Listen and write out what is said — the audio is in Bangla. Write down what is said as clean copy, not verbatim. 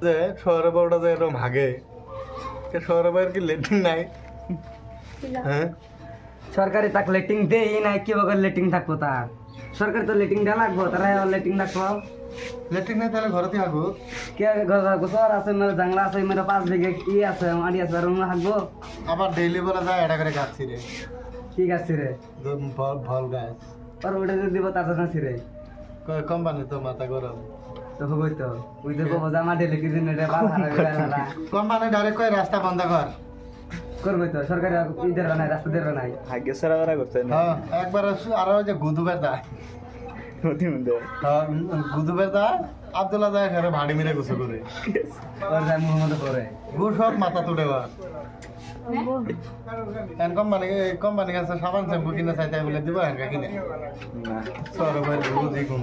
যে শহরে বড়টা যে এরকম হাগে শহরে বাইরে কি লেট্রিন নাই? হ্যাঁ সরকারি তাক লেটিং দেই নাই কি বগর লেটিং থাকবো তার সরকারি তো লেটিং দেওয়া লাগবো তারা লেটিং রাখবো লেট্রিন নাই তাহলে ঘরেতে হাগো। কে গোসর আছে মেরে জাংলা আছে মেরে 5 বিঘে কি আছে মাটি আছে আর হাগবো আবার ডেইলি বলা যায় এটা করে গাছ ছিঁড়ে কি গাছ রে ফল গাছ আর ওটা যদি দিব তার না ছিরে কোম্পানি তো মাথা গরম। তো হবই তো ওই দেখো মজা মাটি লিখে দিন এটা বাল হারা কোম্পানি ডাইরেক্ট কই রাস্তা বন্ধ কর করবে তো সরকারি ইদের নাই রাস্তা দের নাই ভাগ্য সারা বারা করতে না হ্যাঁ একবার আরো ওই যে গুদুবের দা নদী মধ্যে গুদুবের দা আব্দুল্লাহ দা ঘরে ভাড়ি মেরে গুছো করে ওর যায় মুখ মতো করে গু সব মাথা তুলে বা এন কোম্পানি কাছে সাবান শ্যাম্পু কিনে চাইতে বলে দিব এনকা কিনে না সরবের বুঝি কোন